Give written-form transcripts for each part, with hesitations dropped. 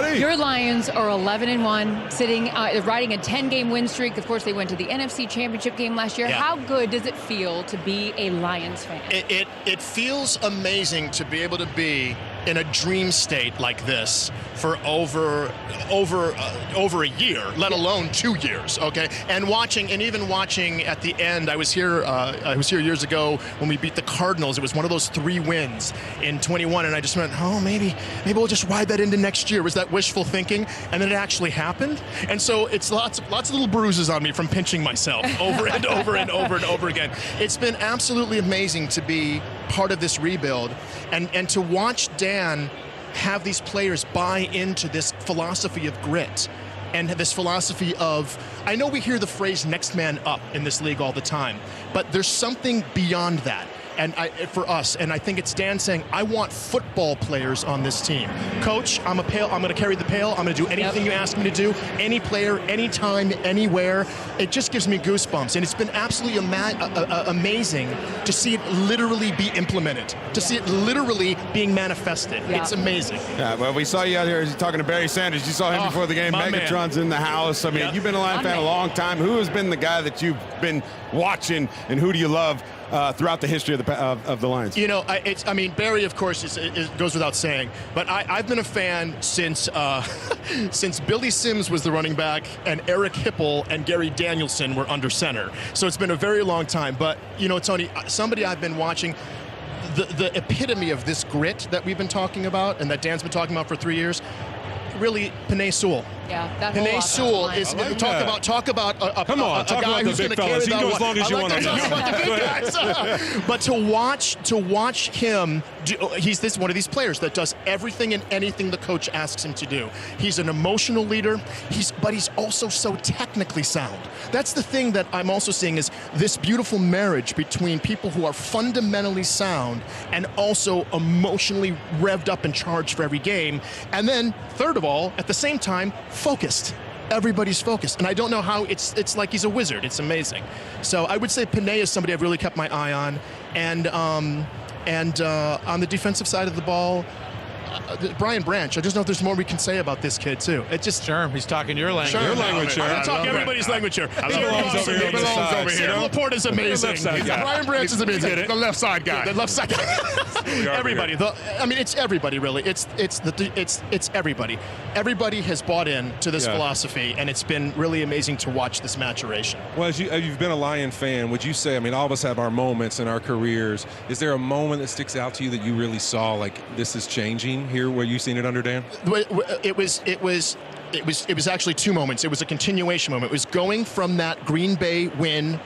agree. Your Lions are 11-1, sitting, riding a 10-game win streak. Of course, they went to the NFC Championship game last year. Yeah. How good does it feel to be a Lions fan? It feels amazing to be able to be in a dream state like this for over a year, let alone 2 years, okay? And even watching at the end, I was here years ago when we beat the Cardinals. It was one of those 3 wins in 21, and I just went, oh, maybe we'll just ride that into next year. Was that wishful thinking? And then it actually happened. And so it's lots of little bruises on me from pinching myself over and over and over and over again. It's been absolutely amazing to be part of this rebuild and to watch Dan have these players buy into this philosophy of grit and this philosophy of, I know we hear the phrase next man up in this league all the time, but there's something beyond that. And for us, and I think it's Dan saying, I want football players on this team. Coach, I'm going to carry the pail. I'm going to do anything you ask me to do. Any player, anytime, anywhere. It just gives me goosebumps. And it's been absolutely amazing to see it literally be implemented, to see it literally being manifested. Yeah. It's amazing. Yeah, well, we saw you out here talking to Barry Sanders. You saw him before the game. Megatron's in the house. I mean, you've been a Lion fan a long time. Who has been the guy that you've been watching, and who do you love throughout the history of the Lions? You know, Barry, of course, goes without saying, but I've been a fan since since Billy Sims was the running back and Eric Hipple and Gary Danielson were under center. So it's been a very long time. But, you know, Tony, somebody I've been watching, the epitome of this grit that we've been talking about and that Dan's been talking about for 3 years, really, Penei Sewell. Yeah, that Penei Sewell is talk about a guy who's going to carry that. You go as long as you want to talk about the big guys. But to watch him, he's one of these players that does everything and anything the coach asks him to do. He's an emotional leader. But he's also so technically sound. That's the thing that I'm also seeing is this beautiful marriage between people who are fundamentally sound and also emotionally revved up and charged for every game. And then, third of all, at the same time, focused. Everybody's focused. And I don't know how it's like he's a wizard. It's amazing. So I would say Penei is somebody I've really kept my eye on. And on the defensive side of the ball, Brian Branch, I just know if there's more we can say about this kid, too. It just Sure, he's talking your language. Sure. Your language, sure. I'm talking everybody's language here. He belongs over here. Laporte is amazing. Brian Branch is amazing. The left side guy. The left side guy. Everybody. It's everybody, really. It's everybody. Everybody has bought in to this philosophy, and it's been really amazing to watch this maturation. Well, as you've been a Lion fan, would you say, I mean, all of us have our moments in our careers. Is there a moment that sticks out to you that you really saw, like, this is changing here where you've seen it under Dan? It was actually 2 moments. It was a continuation moment. It was going from that Green Bay win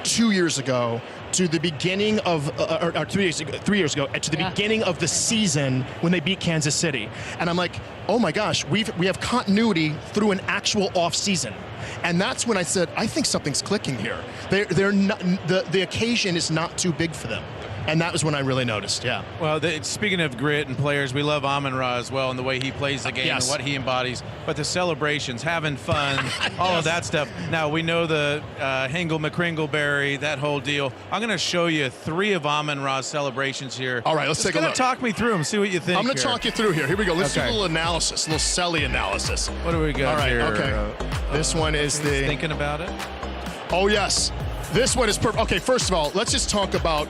2 years ago to the beginning of, or 3 years ago, to the beginning of the season when they beat Kansas City. And I'm like, oh my gosh, we have continuity through an actual off season. And that's when I said, I think something's clicking here. They're not, the occasion is not too big for them. And that was when I really noticed, yeah. Well, speaking of grit and players, we love Amon-Ra as well and the way he plays the game and what he embodies. But the celebrations, having fun, all of that stuff. Now, we know the Hingle McCringleberry, that whole deal. I'm going to show you 3 of Amon-Ra's celebrations here. All right, let's take a look. Just talk me through them, see what you think. I'm going to talk you through here. Here we go. Let's do a little analysis, a little Selly analysis. What do we got here? All right, okay. This one is the... Thinking about it? Oh, yes. This one is perfect. Okay, first of all, let's just talk about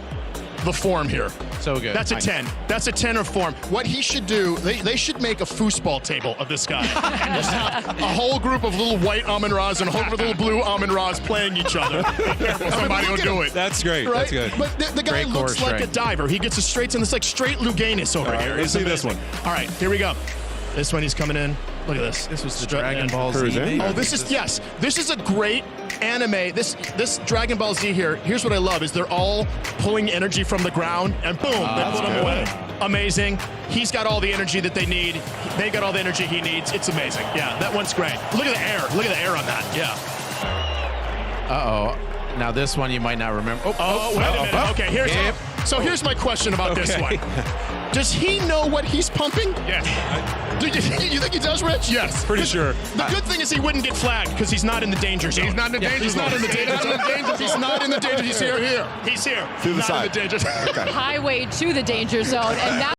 the form here. So good. That's a 10. That's a 10 of form. What he should do, they should make a foosball table of this guy. And just have a whole group of little white Amon-Ras and a whole group of little blue Amon-Ras playing each other. Somebody will do it. That's great. Right? That's good. But the guy looks like a diver. He gets a straight, and it's like straight Luganis over here. Let's see this one. All right, here we go. This one, he's coming in. Look at this. This was the Dragon Ball Z. Oh, this is a great anime. This Dragon Ball Z here, here's what I love, is they're all pulling energy from the ground, and boom, they put him away. Amazing. He's got all the energy that they need. They got all the energy he needs. It's amazing. Yeah, that one's great. Look at the air. Look at the air on that. Yeah. Uh-oh. Now this one you might not remember. Wait a minute. Okay, here's my question about this one. Does he know what he's pumping? Yes. You think he does, Rich? Yes, pretty sure. The good thing is he wouldn't get flagged because he's not in the danger zone. He's not in the danger zone. He's not in the danger zone. He's not in the danger zone. He's here. He's here. Through the not side. in the danger zone. Highway to the danger zone. And now